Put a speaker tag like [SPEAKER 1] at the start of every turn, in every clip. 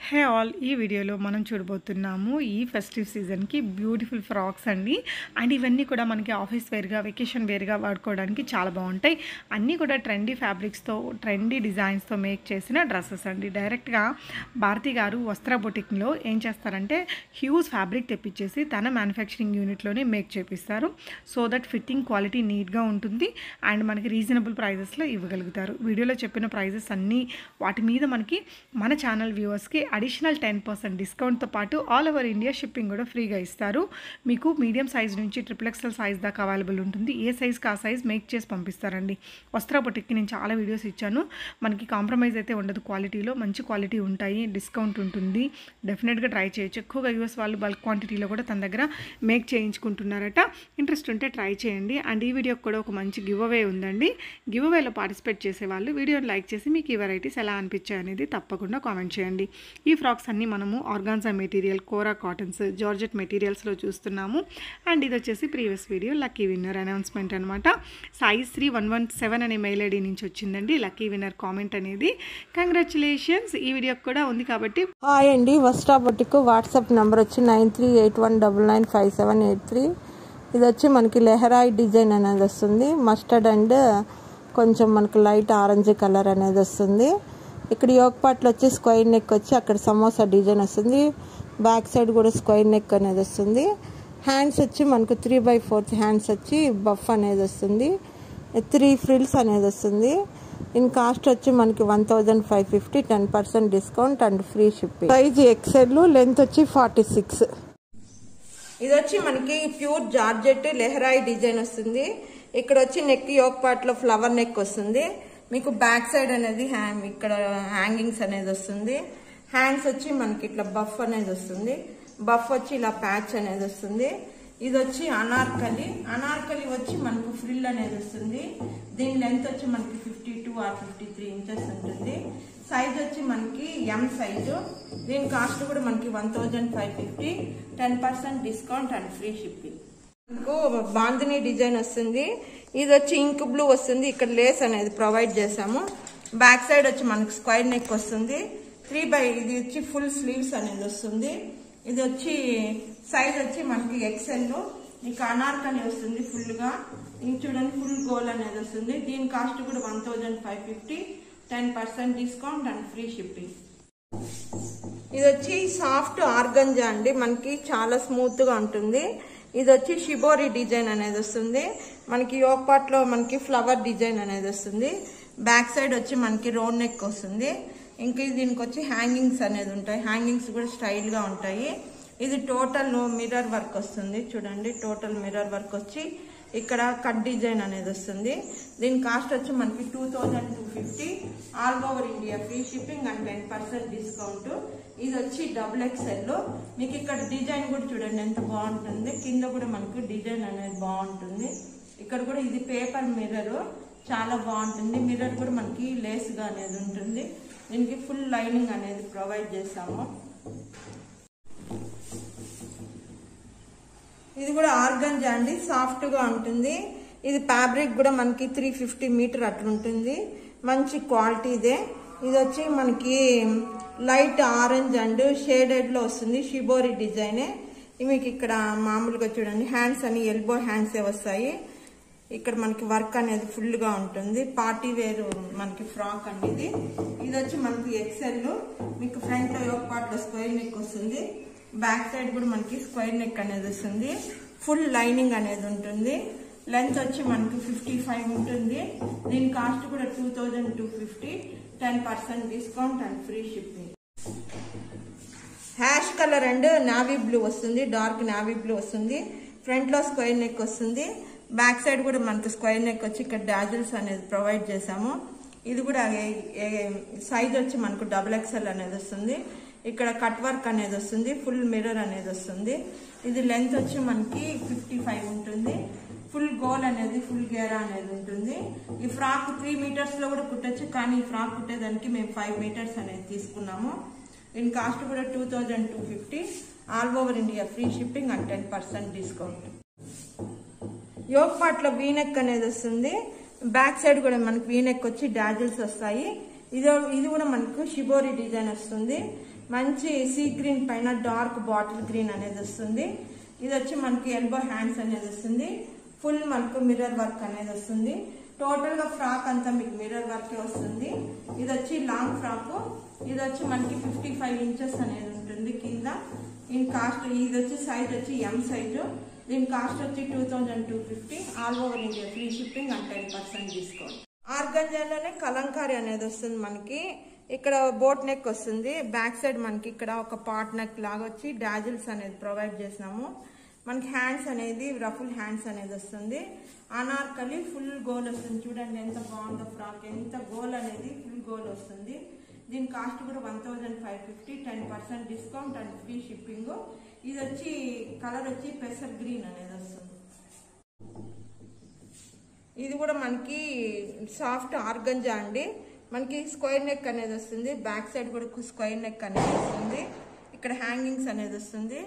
[SPEAKER 1] Hey all ఈ వీడియోలో మనం చూడబోతున్నాము ఈ ఫెస్టివ్ సీజన్కి బ్యూటిఫుల్ ఫ్రాక్స్ అండి. అండ్ ఇవన్నీ కూడా మనకి ఆఫీస్ వేర్గా వెకేషన్ వేర్గా వాడుకోవడానికి చాలా బాగుంటాయి. అన్నీ కూడా ట్రెండీ ఫ్యాబ్రిక్స్తో ట్రెండీ డిజైన్స్తో మేక్ చేసిన డ్రెస్సెస్ అండి. డైరెక్ట్గా భారతి గారు వస్త్ర బొటిక్లో ఏం చేస్తారంటే హ్యూజ్ ఫ్యాబ్రిక్ తెప్పించేసి తన మ్యానుఫ్యాక్చరింగ్ యూనిట్లోనే మేక్ చేపిస్తారు. సో దట్ ఫిట్టింగ్ క్వాలిటీ నీట్గా ఉంటుంది అండ్ మనకి రీజనబుల్ ప్రైజెస్లో ఇవ్వగలుగుతారు. వీడియోలో చెప్పిన ప్రైజెస్ అన్నీ వాటి మీద మనకి మన ఛానల్ వ్యూవర్స్కి అడిషనల్ 10% డిస్కౌంట్తో పాటు ఆల్ ఓవర్ ఇండియా షిప్పింగ్ కూడా ఫ్రీగా ఇస్తారు. మీకు మీడియం సైజ్ నుంచి XXL సైజ్ దాకా అవైలబుల్ ఉంటుంది. ఏ సైజ్కి ఆ సైజ్ మేక్ చేసి పంపిస్తారండి. వస్త్ర బొటిక్కి నేను చాలా వీడియోస్ ఇచ్చాను. మనకి కాంప్రమైజ్ అయితే ఉండదు, క్వాలిటీలో మంచి క్వాలిటీ ఉంటాయి, డిస్కౌంట్ ఉంటుంది. డెఫినెట్గా ట్రై చేయొచ్చు. ఎక్కువగా యూఎస్ వాళ్ళు బల్క్ క్వాంటిటీలో కూడా తన దగ్గర మేక్ చేయించుకుంటున్నారట. ఇంట్రెస్ట్ ఉంటే ట్రై చేయండి. అండ్ ఈ వీడియోకి కూడా ఒక మంచి గివ్ అవే ఉందండి. గివ్ అవేలో పార్టిసిపేట్ చేసే వాళ్ళు వీడియోని లైక్ చేసి మీకు ఈ వెరైటీస్ ఎలా అనిపించాయి అనేది తప్పకుండా కామెంట్ చేయండి. ఈ ఫ్రాక్స్ అన్నీ మనము ఆర్గాన్జా మెటీరియల్, కోరా కాటన్స్, జార్జెట్ మెటీరియల్స్లో చూస్తున్నాము. అండ్ ఇది వచ్చేసి previous video lucky winner announcement అనమాట. సైజ్ 3117 అనే మెయిల్ ఐడి నుంచి వచ్చిందండి లక్కీ విన్నర్ కామెంట్ అనేది. కంగ్రాచులేషన్స్. ఈ వీడియోకి కూడా ఉంది కాబట్టి
[SPEAKER 2] హాయ్ అండి. వస్త్ర బొటిక్ వాట్సాప్ నెంబర్ వచ్చి 9381995783. ఇది వచ్చి మనకి లెహరాయి డిజైన్ అనేది వస్తుంది. మస్టర్డ్ అండ్ కొంచెం మనకి లైట్ ఆరెంజ్ కలర్ అనేది వస్తుంది. ఇక్కడ యోక్ పార్ట్లో వచ్చి స్క్వైర్ నెక్ వచ్చి అక్కడ సమోసా డిజైన్ వస్తుంది. బ్యాక్ సైడ్ కూడా స్క్వైర్ నెక్ అనేది వస్తుంది. హ్యాండ్స్ వచ్చి మనకు 3/4 హ్యాండ్స్ వచ్చి బఫ్ అనేది వస్తుంది. 3 ఫ్రిల్స్ అనేది వస్తుంది. ఇన్ కాస్ట్ వచ్చి మనకి 1550, 10% discount and free shipping. Size XL, length వచ్చి 46. ఇది వచ్చి మనకి ప్యూర్ జార్జెట్ లెహరాయి డిజైన్ వస్తుంది. ఇక్కడ వచ్చి నెక్ యోక్ పార్ట్లో ఫ్లవర్ నెక్ వస్తుంది. మీకు బ్యాక్ సైడ్ అనేది ఇక్కడ హ్యాంగింగ్స్ అనేది వస్తుంది. హ్యాండ్స్ వచ్చి మనకి ఇట్లా బఫ్ అనేది వస్తుంది. బఫ్ వచ్చి ఇలా ప్యాచ్ అనేది వస్తుంది. ఇది వచ్చి అనార్కలి. అనార్కలి వచ్చి మనకు ఫ్రిల్ అనేది వస్తుంది. దీని లెంత్ వచ్చి మనకి 52 or 53 ఇంచెస్ ఉంటుంది. సైజ్ వచ్చి మనకి M సైజు. దీని కాస్ట్ కూడా మనకి 1550, 10% డిస్కౌంట్ అండ్ ఫ్రీ షిప్పింగ్. మనకు బాందిని డిజైన్ వస్తుంది. ఇది వచ్చి ఇంక్ బ్లూ వస్తుంది. ఇక్కడ లేస్ అనేది ప్రొవైడ్ చేసాము. బ్యాక్ సైడ్ వచ్చి మనకి స్క్వైర్ నెక్ వస్తుంది. ఇది వచ్చి ఫుల్ స్లీవ్స్ అనేది వస్తుంది. ఇది వచ్చి సైజ్ వచ్చి మనకి XL. మీకు అనార్కలి వస్తుంది ఫుల్ గా. ఇది చూడండి ఫుల్ గోల్ అనేది వస్తుంది. దీని కాస్ట్ కూడా 1550, 10% డిస్కౌంట్ అండ్ ఫ్రీ షిప్పింగ్. ఇది వచ్చి సాఫ్ట్ ఆర్గంజా అండి. మనకి చాలా స్మూత్ గా ఉంటుంది. ఇది వచ్చి షిబోరి డిజైన్ అనేది వస్తుంది. మనకి యోక్ పార్ట్ లో మనకి ఫ్లవర్ డిజైన్ అనేది వస్తుంది. బ్యాక్ సైడ్ వచ్చి మనకి రౌండ్ నెక్ వస్తుంది. ఇంకా దీనికి వచ్చి హ్యాంగింగ్స్ అనేది ఉంటాయి. హ్యాంగింగ్స్ కూడా స్టైల్ గా ఉంటాయి. ఇది టోటల్ మిర్రర్ వర్క్ వస్తుంది. చూడండి టోటల్ మిర్రర్ వర్క్ వచ్చి ఇక్కడ కట్ డిజైన్ అనేది వస్తుంది. దీని కాస్ట్ వచ్చి మనకి 2250, all over India free shipping and 10% discount. ఇది వచ్చి XXL. మీకు ఇక్కడ డిజైన్ కూడా చూడండి ఎంత బాగుంటుంది. కింద కూడా మనకు డిజైన్ అనేది బాగుంటుంది. ఇక్కడ కూడా ఇది పేపర్ మిర్రర్ చాలా బాగుంటుంది. మిర్రర్ కూడా మనకి లేస్ గా అనేది ఉంటుంది. దీనికి ఫుల్ లైనింగ్ అనేది ప్రొవైడ్ చేసాము. ఇది కూడా ఆర్గంజా అండి. సాఫ్ట్ గా ఉంటుంది. ఇది ఫ్యాబ్రిక్ కూడా మనకి 350 మీటర్ అట్లుంటుంది. మంచి క్వాలిటీ ఇదే. ఇది వచ్చి మనకి లైట్ ఆరెంజ్ అండ్ షేడెడ్ లో వస్తుంది. Shibori design. మీకు ఇక్కడ మామూలుగా చూడండి హ్యాండ్స్ అని ఎల్బో హ్యాండ్స్ వస్తాయి. ఇక్కడ మనకి వర్క్ అనేది ఫుల్ గా ఉంటుంది. పార్టీ వేర్ మనకి ఫ్రాక్ అండి ఇది. ఇది వచ్చి మనకి XL. మీకు ఫ్రంట్ లో యోక్ పార్ట్ లో స్క్వైర్ నెక్ వస్తుంది. బ్యాక్ సైడ్ కూడా మనకి స్క్వైర్ నెక్ అనేది వస్తుంది. ఫుల్ లైనింగ్ అనేది ఉంటుంది. లెంత్ వచ్చి మనకి 55 ఉంటుంది. దీని కాస్ట్ కూడా 2250, 10% discount and free shipping. Ash colour and navy blue వస్తుంది. డార్క్ నావీ బ్లూ వస్తుంది. ఫ్రంట్ లో స్క్వైర్ నెక్ వస్తుంది. బ్యాక్ సైడ్ కూడా మనకి స్క్వైర్ నెక్ వచ్చి ఇక్కడ డాజిల్స్ అనేది ప్రొవైడ్ చేసాము. ఇది కూడా సైజ్ వచ్చి మనకు XXL అనేది వస్తుంది. ఇక్కడ కట్ వర్క్ అనేది వస్తుంది. ఫుల్ మిర్రర్ అనేది వస్తుంది. ఇది లెంత్ వచ్చి మనకి 55 ఉంటుంది. ఫుల్ గోల్ అనేది ఫుల్ గేరా అనేది ఉంటుంది. ఈ ఫ్రాక్ 3 మీటర్స్ లో కూడా కుట్టచ్చు. కానీ ఈ ఫ్రాక్ కుట్టేదానికి మేము 5 మీటర్స్ అనేది తీసుకున్నాము. దీని కాస్ట్ కూడా 2250, all over India free shipping and 10% discount. Yoke part లో వీ నెక్ అనేది వస్తుంది. బ్యాక్ సైడ్ కూడా మనకి వీ నెక్ వచ్చి డాజిల్స్ వస్తాయి. ఇది కూడా మనకు షిబోరి డిజైన్ వస్తుంది. మంచి సీ గ్రీన్ పైన డార్క్ బాటిల్ గ్రీన్ అనేది వస్తుంది. ఇది వచ్చి మనకి ఎల్బో హ్యాండ్స్ అనేది వస్తుంది. ఫుల్ మనకు మిర్రర్ వర్క్ అనేది వస్తుంది. టోటల్ గా ఫ్రాక్ అంతా మీకు మిర్రర్ వర్క్ వస్తుంది. ఇది వచ్చి లాంగ్ ఫ్రాక్. ఇది వచ్చి మనకి 55 ఇంచెస్ అనేది ఉంటుంది కింద. దీని కాస్ట్ ఇది వచ్చి సైజ్ వచ్చి ఎం సైజు. దీని కాస్ట్ వచ్చి 2250. All over India free shipping and 10% discount. ఆర్గంజాలోనే కలంకారీ అనేది వస్తుంది మనకి. ఇక్కడ బోట్ నెక్ వస్తుంది. బ్యాక్ సైడ్ మనకి ఇక్కడ ఒక పాట్ నెక్ లాగా వచ్చి డాజిల్స్ అనేది ప్రొవైడ్ చేసినాము. మనకి హ్యాండ్స్ అనేది రఫుల్ హ్యాండ్స్ అనేది వస్తుంది. అనార్కలి ఫుల్ గోల్ వస్తుంది. చూడండి ఎంత బాగుందో ఫ్రాక్. ఎంత గోల్ అనేది ఫుల్ గోల్ వస్తుంది. దీని కాస్ట్ కూడా 1550. 10% డిస్కౌంట్ అండ్ ఫ్రీ షిప్పింగ్. ఇది వచ్చి కలర్ వచ్చి పెసర్ గ్రీన్ అనేది వస్తుంది. ఇది కూడా మనకి సాఫ్ట్ ఆర్గంజా అండి. మనకి స్క్వేర్ నెక్ అనేది వస్తుంది. బ్యాక్ సైడ్ కూడా స్క్వేర్ నెక్ అనేది వస్తుంది. ఇక్కడ హ్యాంగింగ్స్ అనేది వస్తుంది.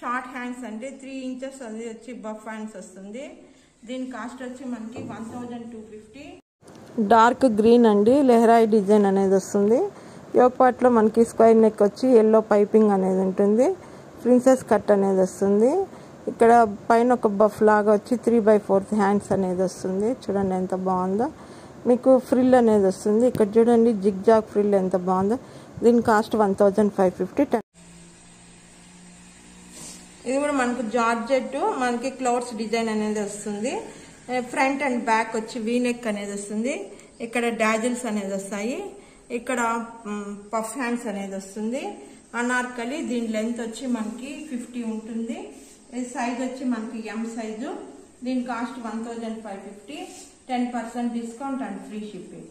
[SPEAKER 2] షార్ట్ హ్యాండ్స్ అంటే 3 ఇంచెస్ అది వచ్చి బఫ్ హ్యాండ్స్ వస్తుంది. దీని కాస్ట్ వచ్చి మనకి 1250. డార్క్ గ్రీన్ అండి. లెహరాయి డిజైన్ అనేది వస్తుంది. యోక్ పార్ట్లో మనకి స్క్వేర్ నెక్ వచ్చి ఎల్లో పైపింగ్ అనేది ఉంటుంది. ప్రిన్సెస్ కట్ అనేది వస్తుంది. ఇక్కడ పైన ఒక బఫ్ లాగా వచ్చి 3/4 హ్యాండ్స్ అనేది వస్తుంది. చూడండి ఎంత బాగుందో. మీకు ఫ్రిల్ అనేది వస్తుంది. ఇక్కడ చూడండి జిగ్ జాగ్ ఫ్రిల్ ఎంత బాగుందో. దీని కాస్ట్ 1550. ఇది కూడా మనకు జార్జెట్ మనకి క్లౌడ్స్ డిజైన్ అనేది వస్తుంది. ఫ్రంట్ అండ్ బ్యాక్ వచ్చి వీ నెక్ అనేది వస్తుంది. ఇక్కడ డాజిల్స్ అనేది వస్తాయి. ఇక్కడ పఫ్ హ్యాండ్స్ అనేది వస్తుంది. అనార్కలి దీని లెంత్ వచ్చి మనకి 50 ఉంటుంది. సైజ్ వచ్చి మనకి ఎం సైజు. దీని cost 1550. 10% discount and free shipping.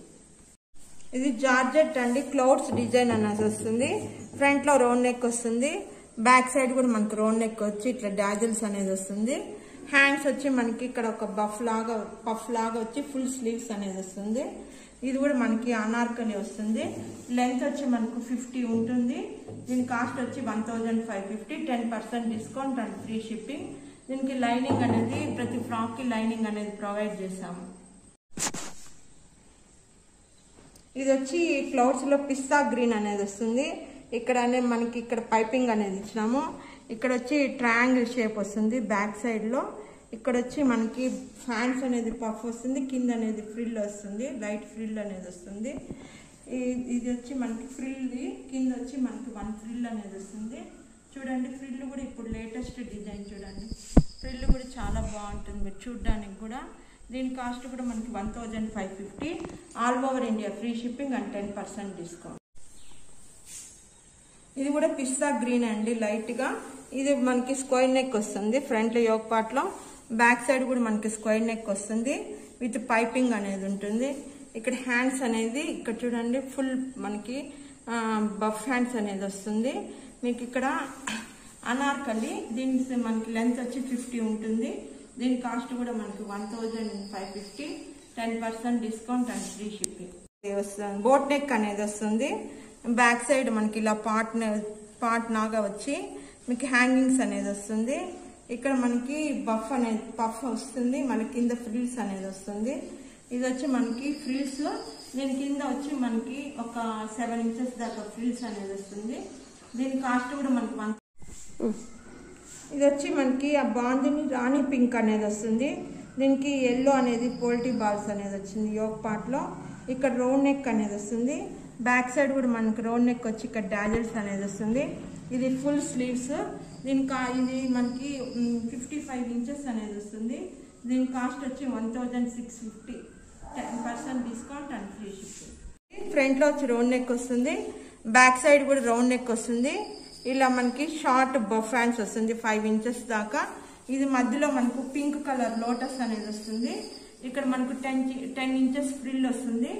[SPEAKER 2] ఇది జార్జెట్ అండి. క్లౌడ్స్ డిజైన్ అనేది వస్తుంది. ఫ్రంట్ లో రౌండ్ నెక్ వస్తుంది. బ్యాక్ సైడ్ కూడా మనకి రౌండ్ నెక్ వచ్చి ఇట్లా డాజిల్స్ అనేది వస్తుంది. హ్యాండ్స్ వచ్చి మనకి ఇక్కడ ఒక పఫ్ లాగా వచ్చి ఫుల్ స్లీవ్స్ అనేది వస్తుంది. ఇది కూడా మనకి అనార్కలి వస్తుంది. లెంత్ వచ్చి మనకు 50 ఉంటుంది. దీని కాస్ట్ వచ్చి 1550. 10% డిస్కౌంట్ అండ్ ఫ్రీ షిప్పింగ్. దీనికి లైనింగ్ అనేది ప్రతి ఫ్రాక్ కి లైనింగ్ అనేది ప్రొవైడ్ చేసాము. ఇది వచ్చి క్లౌడ్స్ లో పిస్తా గ్రీన్ అనేది వస్తుంది. ఇక్కడ మనకి ఇక్కడ పైపింగ్ అనేది ఇచ్చినాము. ఇక్కడ వచ్చి ట్రయాంగిల్ షేప్ వస్తుంది బ్యాక్ సైడ్ లో. ఇక్కడ వచ్చి మనకి హ్యాండ్స్ అనేది పఫ్ వస్తుంది. కింద అనేది ఫ్రిల్ వస్తుంది. లైట్ ఫ్రిల్ అనేది వస్తుంది. ఇది వచ్చి మనకి ఫ్రిల్ కింద వచ్చి మనకి 1 ఫ్రిల్ అనేది వస్తుంది. చూడండి ఫ్రిల్ కూడా ఇప్పుడు లేటెస్ట్ డిజైన్. చూడండి ఫ్రిల్ కూడా చాలా బాగుంటుంది మీరు చూడడానికి కూడా. దీని కాస్ట్ కూడా మనకి 1550. All over India free shipping and 10% discount. ఇది కూడా పిస్తా గ్రీన్ అండి లైట్ గా. ఇది మనకి స్క్వేర్ నెక్ వస్తుంది. ఫ్రంట్ లో యోక్ పార్ట్ లో. బ్యాక్ సైడ్ కూడా మనకి స్క్వేర్ నెక్ వస్తుంది విత్ పైపింగ్ అనేది ఉంటుంది. ఇక్కడ హ్యాండ్స్ అనేది ఇక్కడ చూడండి ఫుల్ మనకి బఫ్ హ్యాండ్స్ అనేది వస్తుంది. మీకు ఇక్కడ అనార్కలి దీని మనకి లెంత్ వచ్చి 50 ఉంటుంది. దీని కాస్ట్ కూడా మనకి 1550. 10% discount and free shipping. Boat neck అనేది వస్తుంది. బ్యాక్ సైడ్ మనకి ఇలా పార్ట్ నాగా వచ్చి మీకు హ్యాంగింగ్స్ అనేది వస్తుంది. ఇక్కడ మనకి పఫ్ వస్తుంది. మన కింద ఫ్రిల్స్ అనేది వస్తుంది. ఇది వచ్చి మనకి ఫ్రిల్స్ లో దీని కింద వచ్చి మనకి ఒక 7 ఇంచెస్ దాకా ఫ్రిల్స్ అనేది వస్తుంది. దీని కాస్ట్ కూడా మనకి ఇది వచ్చి మనకి ఆ బాందిని రాణి పింక్ అనేది వస్తుంది. దీనికి ఎల్లో అనేది పోల్టీ బాల్స్ అనేది వచ్చింది యోక్ పార్ట్ లో. ఇక్కడ రౌండ్ నెక్ అనేది వస్తుంది. బ్యాక్ సైడ్ కూడా మనకి రౌండ్ నెక్ వచ్చి ఇక్కడ డాజిల్స్ అనేది వస్తుంది. ఇది ఫుల్ స్లీవ్స్. ఇది మనకి 55 ఇంచెస్ అనేది వస్తుంది. దీని కాస్ట్ వచ్చి 1650. 10% discount and free shipping. Front లో వచ్చి రౌండ్ నెక్ వస్తుంది. బ్యాక్ సైడ్ కూడా రౌండ్ నెక్ వస్తుంది. ఇలా మనకి షార్ట్ బఫ్ హ్యాండ్స్ వస్తుంది 5 ఇంచెస్ దాకా. ఇది మధ్యలో మనకు పింక్ కలర్ లోటస్ అనేది వస్తుంది. ఇక్కడ మనకు 10 ఇంచెస్ ఫ్రిల్ వస్తుంది.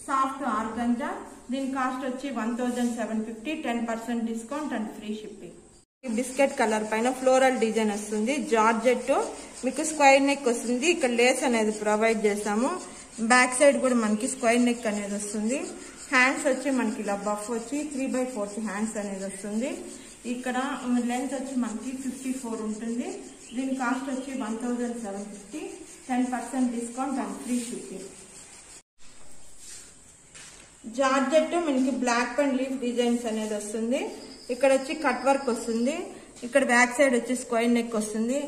[SPEAKER 2] Soft organza. దీని కాస్ట్ వచ్చి 1750. 10% discount and free shipping. Biscuit colour పైన ఫ్లోరల్ డిజైన్ వస్తుంది. జార్జెట్ మీకు స్క్వేర్ నెక్ వస్తుంది. ఇక్కడ లేస్ అనేది ప్రొవైడ్ చేసాము. బ్యాక్ సైడ్ కూడా మనకి స్క్వేర్ నెక్ అనేది వస్తుంది. హ్యాండ్స్ వచ్చి మనకి ఇలా బఫ్ వచ్చి 3/4 హ్యాండ్స్ అనేది వస్తుంది. ఇక్కడ లెంత్ వచ్చి మనకి 54 ఉంటుంది. దీని కాస్ట్ వచ్చి 1750. 10% discount and free shipping. Georgette మనకి బ్లాక్ అండ్ లీఫ్ డిజైన్స్ అనేది వస్తుంది. ఇక్కడ వచ్చి కట్ వర్క్ వస్తుంది. ఇక్కడ బ్యాక్ సైడ్ వచ్చి స్క్వేర్ నెక్ వస్తుంది.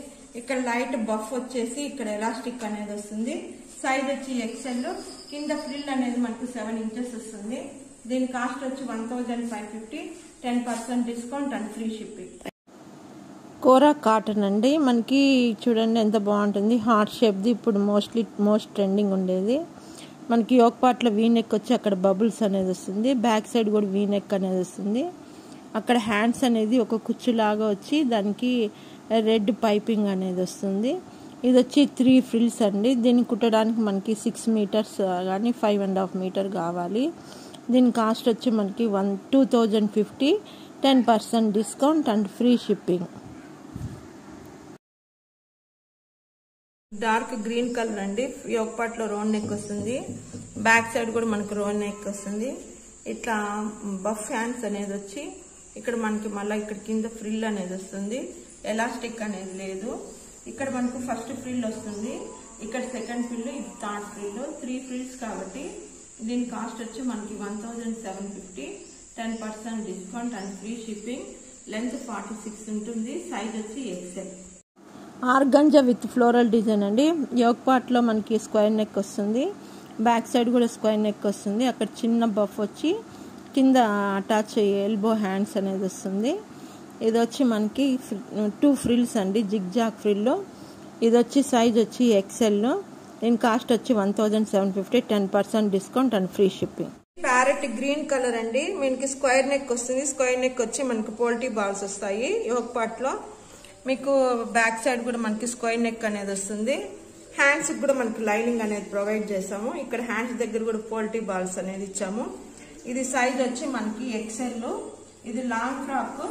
[SPEAKER 2] ఇక్కడ లైట్ బఫ్ వచ్చేసి ఇక్కడ ఎలాస్టిక్ అనేది వస్తుంది. సైజ్ వచ్చి ఎక్సెల్. కింద ఫ్రిల్ అనేది మనకు 7 ఇంచెస్ వస్తుంది. దీని కాస్ట్ వచ్చి 1550, 10% discount and free shipping. Kora cotton అండి. మనకి చూడండి ఎంత బాగుంటుంది. హార్ట్ షేప్ది ఇప్పుడు మోస్ట్ ట్రెండింగ్ ఉండేది. మనకి యోక్ పార్ట్లో వీ నెక్ వచ్చి అక్కడ బబుల్స్ అనేది వస్తుంది. బ్యాక్ సైడ్ కూడా వీ నెక్ అనేది వస్తుంది. అక్కడ హ్యాండ్స్ అనేది ఒక కుచ్చులాగా వచ్చి దానికి రెడ్ పైపింగ్ అనేది వస్తుంది. ఇది వచ్చి 3 ఫ్రిల్స్ అండి. దీన్ని కుట్టడానికి మనకి 6 మీటర్స్ కానీ 5.5 మీటర్ కావాలి. దీని కాస్ట్ వచ్చి మనకి 2050, 10% discount and free shipping. Dark green colour అండి. యోక్ పార్ట్లో రౌండ్ నెక్ వస్తుంది. బ్యాక్ సైడ్ కూడా మనకు రౌండ్ నెక్ వస్తుంది. ఇట్లా బఫ్ హ్యాండ్స్ అనేది వచ్చి ఇక్కడ మనకి మళ్ళీ ఇక్కడ కింద ఫ్రిల్ అనేది వస్తుంది. ఎలాస్టిక్ అనేది లేదు. ఇక్కడ మనకు ఫస్ట్ ఫ్రిల్ వస్తుంది. ఇక్కడ సెకండ్ ఫ్రిల్, ఇది థర్డ్ ఫ్రిల్. 3 ఫ్రిల్స్ కాబట్టి దీని కాస్ట్ వచ్చి మనకి 1750, 10% discount and free shipping. Length 46 ఉంటుంది. సైజ్ వచ్చి XL. Organza with floral design అండి. యోక్ పార్ట్లో మనకి స్క్వేర్ నెక్ వస్తుంది. బ్యాక్ సైడ్ కూడా స్క్వేర్ నెక్ వస్తుంది. అక్కడ చిన్న బఫ్ వచ్చి కింద అటాచ్ ఎల్బో హ్యాండ్స్ అనేది వస్తుంది. ఇది వచ్చి మనకి 2 ఫ్రిల్స్ అండి, జిగ్జాగ్ ఫ్రిల్. ఇది వచ్చి సైజ్ వచ్చి ఎక్సెల్. దీని కాస్ట్ వచ్చి 1750, 10% discount and free shipping. Parrot green colour అండి. మనకి స్క్వేర్ నెక్ వస్తుంది. స్క్వేర్ నెక్ వచ్చి మనకి పోల్టీ బాల్స్ వస్తాయి. యోక్ పార్ట్లో మీకు బ్యాక్ సైడ్ కూడా మనకి స్క్వేర్ నెక్ అనేది వస్తుంది. హ్యాండ్స్ కూడా మనకి లైనింగ్ అనేది ప్రొవైడ్ చేసాము. ఇక్కడ హ్యాండ్స్ దగ్గర కూడా పోల్టీ బాల్స్ అనేది ఇచ్చాము. ఇది సైజ్ వచ్చి మనకి ఎక్సెల్. ఇది లాంగ్ ఫ్రాక్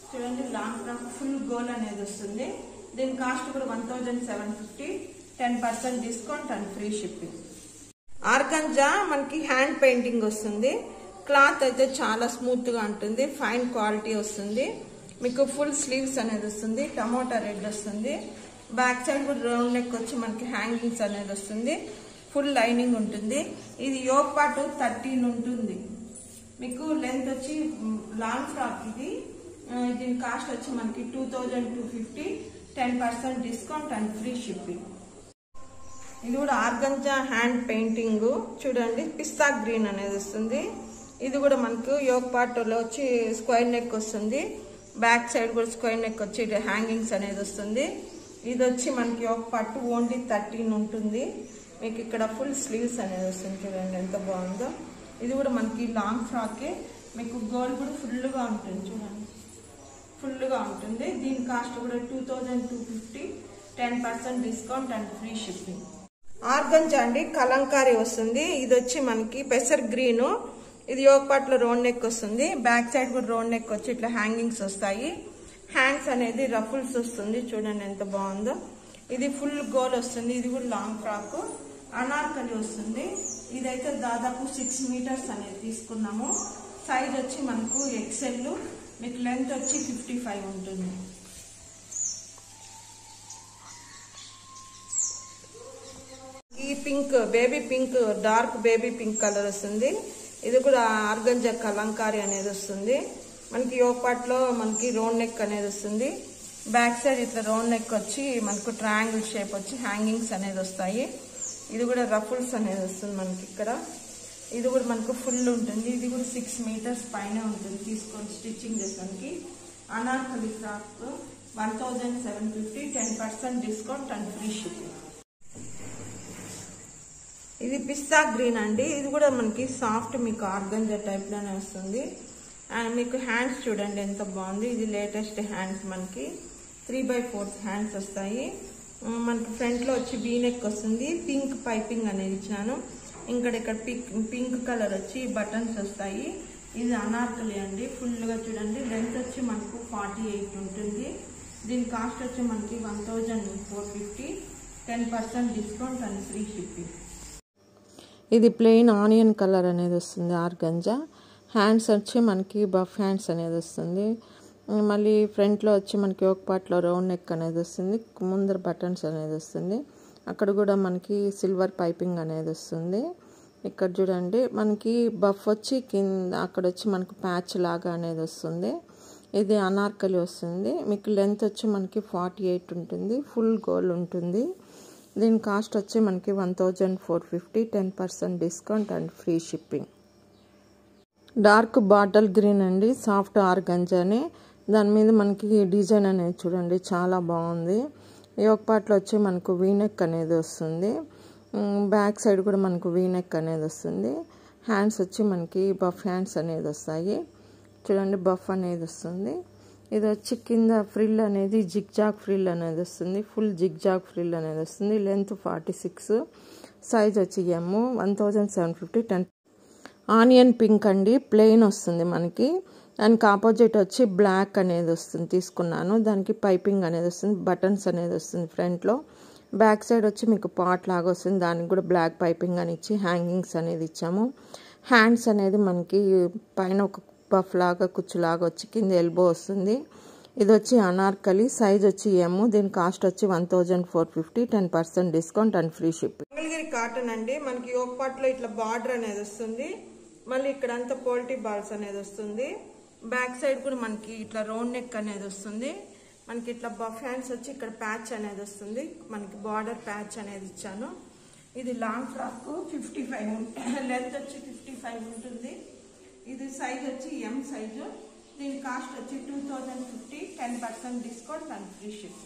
[SPEAKER 2] చూడండి. లాంగ్ ఫ్రాక్ ఫుల్ గోల్ అనేది వస్తుంది. దీని కాస్ట్ కూడా 1750, 10% discount and free shipping. Organza మనకి హ్యాండ్ పెయింటింగ్ వస్తుంది. క్లాత్ అయితే చాలా స్మూత్ గా ఉంటుంది. ఫైన్ క్వాలిటీ వస్తుంది. మీకు ఫుల్ స్లీవ్స్ అనేది వస్తుంది. టమోటా రెడ్ వస్తుంది. బ్యాక్ సైడ్ కూడా రౌండ్ నెక్ వచ్చి మనకి హ్యాంగింగ్స్ అనేది వస్తుంది. ఫుల్ లైనింగ్ ఉంటుంది. ఇది యోక్ పార్ట్ 13 ఉంటుంది. మీకు లెంత్ వచ్చి లాంగ్ ఫ్రాక్ ఇది. దీని కాస్ట్ వచ్చి మనకి 2250, 10% డిస్కౌంట్ అండ్ ఫ్రీ షిప్పింగ్. ఇది కూడా ఆర్గంజా హ్యాండ్ పెయింటింగ్ చూడండి. పిస్తా గ్రీన్ అనేది వస్తుంది. ఇది కూడా మనకు యోక్ పార్ట్లో వచ్చి స్క్వేర్ నెక్ వస్తుంది. బ్యాక్ సైడ్ కూడా స్క్వేర్ నెక్ వచ్చి హ్యాంగింగ్స్ అనేది వస్తుంది. ఇది వచ్చి మనకి యోక్ పార్ట్ ఓన్లీ 13 ఉంటుంది. మీకు ఇక్కడ ఫుల్ స్లీవ్స్ అనేది వస్తుంది. చూడండి ఎంత బాగుందో. ఇది కూడా మనకి లాంగ్ ఫ్రాకే. మీకు గోల్ కూడా ఫుల్గా ఉంటుంది. చూడండి ఫుల్గా ఉంటుంది. దీని కాస్ట్ కూడా 2250, 10% discount and free shipping. Organza అండి. కలంకారీ వస్తుంది. ఇది వచ్చి మనకి పెసర్ గ్రీన్. ఇది యోక్ పార్ట్లో రౌండ్ నెక్ వస్తుంది. బ్యాక్ సైడ్ కూడా రౌండ్ నెక్ వచ్చి ఇట్లా హ్యాంగింగ్స్ వస్తాయి. హ్యాండ్స్ అనేది రఫుల్స్ వస్తుంది. చూడండి ఎంత బాగుందో. ఇది ఫుల్ గోల్ వస్తుంది. ఇది కూడా లాంగ్ ఫ్రాక్ అనార్కలి వస్తుంది. ఇదైతే దాదాపు 6 మీటర్స్ అనేది తీసుకున్నాము. సైజ్ వచ్చి మనకు ఎక్సెల్. మీకు లెంత్ వచ్చి 55 ఉంటుంది. ఈ pink baby pink, dark baby pink colour వస్తుంది. ఇది కూడా ఆర్గంజా కలంకారీ అనేది వస్తుంది. మనకి యోక్ పార్ట్లో మనకి రౌండ్ నెక్ అనేది వస్తుంది. బ్యాక్ సైడ్ ఇట్లా రౌండ్ నెక్ వచ్చి మనకు ట్రయాంగిల్ షేప్ వచ్చి హ్యాంగింగ్స్ అనేది వస్తాయి. ఇది కూడా రఫుల్స్ అనేది వస్తుంది మనకి ఇక్కడ. ఇది కూడా మనకు ఫుల్ ఉంటుంది. ఇది కూడా 6 మీటర్స్ పైన ఉంటుంది తీసుకొని స్టిచ్చింగ్ చేసానికి. Anarkali frock 1750, 10% discount and free shipping. ఇది పిస్తా గ్రీన్ అండి. ఇది కూడా మనకి సాఫ్ట్ మీకు ఆర్గంజా టైప్ లోనే వస్తుంది. అండ్ మీకు హ్యాండ్స్ చూడండి ఎంత బాగుంది. ఇది లేటెస్ట్ హ్యాండ్స్ మనకి 3/4 హ్యాండ్స్ వస్తాయి. మనకి ఫ్రంట్ లో వచ్చి వీ నెక్ వస్తుంది. పింక్ పైపింగ్ అనేది ఇచ్చాను. ఇక్కడ పింక్ కలర్ వచ్చి బటన్స్ వస్తాయి. ఇది అనార్కలి అండి. ఫుల్ గా చూడండి. లెంత్ వచ్చి మనకు 48 ఉంటుంది. దీని కాస్ట్ వచ్చి మనకి 1450, 10% డిస్కౌంట్ అండ్ ఫ్రీ షిప్పింగ్. ఇది ప్లెయిన్ ఆనియన్ కలర్ అనేది వస్తుంది ఆర్గంజా. హ్యాండ్స్ వచ్చి మనకి బఫ్ హ్యాండ్స్ అనేది వస్తుంది. మళ్ళీ ఫ్రంట్లో వచ్చి మనకి ఒక పార్ట్లో రౌండ్ నెక్ అనేది వస్తుంది. ముందర బటన్స్ అనేది వస్తుంది. అక్కడ కూడా మనకి సిల్వర్ పైపింగ్ అనేది వస్తుంది. ఇక్కడ చూడండి మనకి బఫ్ వచ్చి కింద అక్కడ వచ్చి మనకు ప్యాచ్ లాగా అనేది వస్తుంది. ఇది అనార్కలి వస్తుంది. మీకు లెంత్ వచ్చి మనకి 48 ఉంటుంది. ఫుల్ గోల్ ఉంటుంది. దీని కాస్ట్ వచ్చి మనకి 1450, 10% discount and free shipping. Dark bottle green అండి, సాఫ్ట్ ఆర్గంజాని. దాని మీద మనకి డిజైన్ అనేది చూడండి చాలా బాగుంది. యోక్ పార్ట్లో వచ్చి మనకు వీనెక్ అనేది వస్తుంది. బ్యాక్ సైడ్ కూడా మనకు వీనెక్ అనేది వస్తుంది. హ్యాండ్స్ వచ్చి మనకి బఫ్ హ్యాండ్స్ అనేది వస్తాయి. చూడండి బఫ్ అనేది వస్తుంది. ఇది వచ్చి కింద ఫ్రిల్ అనేది జిగ్జాగ్ ఫ్రిల్ అనేది వస్తుంది. ఫుల్ జిగ్జాగ్ ఫ్రిల్ అనేది వస్తుంది. లెంత్ 46, సైజ్ వచ్చి M, 1750, 10. ఆనియన్ పింక్ అండి, ప్లెయిన్ వస్తుంది మనకి. దానికి ఆపోజిట్ వచ్చి బ్లాక్ అనేది వస్తుంది తీసుకున్నాను. దానికి పైపింగ్ అనేది వస్తుంది, బటన్స్ అనేది వస్తుంది ఫ్రంట్లో. బ్యాక్ సైడ్ వచ్చి మీకు పాట్ లాగా వస్తుంది. దానికి కూడా బ్లాక్ పైపింగ్ అని ఇచ్చి హ్యాంగింగ్స్ అనేది ఇచ్చాము. హ్యాండ్స్ అనేది మనకి పైన ఒక పఫ్ లాగా కుచ్చులాగా వచ్చి కింద ఎల్బో వస్తుంది. ఇది వచ్చి అనార్కలి, సైజ్ వచ్చి M. దీని కాస్ట్ వచ్చి 1450, 10% discount and free shipping. Mangalagiri cotton అండి. మనకి యోక్ పార్ట్లో ఇట్లా బార్డర్ అనేది వస్తుంది. మళ్ళీ ఇక్కడ అంతా పోల్టీ బాల్స్ అనేది వస్తుంది. బ్యాక్ సైడ్ కూడా మనకి ఇట్లా రౌండ్ నెక్ అనేది వస్తుంది. మనకి ఇట్లా బఫ్ హ్యాండ్స్ వచ్చి ఇక్కడ ప్యాచ్ అనేది వస్తుంది. మనకి బార్డర్ ప్యాచ్ అనేది ఇచ్చాను. ఇది లాంగ్ ఫ్రాక్ 55, లెంత్ వచ్చి 55 ఉంటుంది. ఇది సైజ్ వచ్చి M సైజు. దీని కాస్ట్ వచ్చి 2050, 10% డిస్కౌంట్ అండ్ ఫ్రీ షిప్.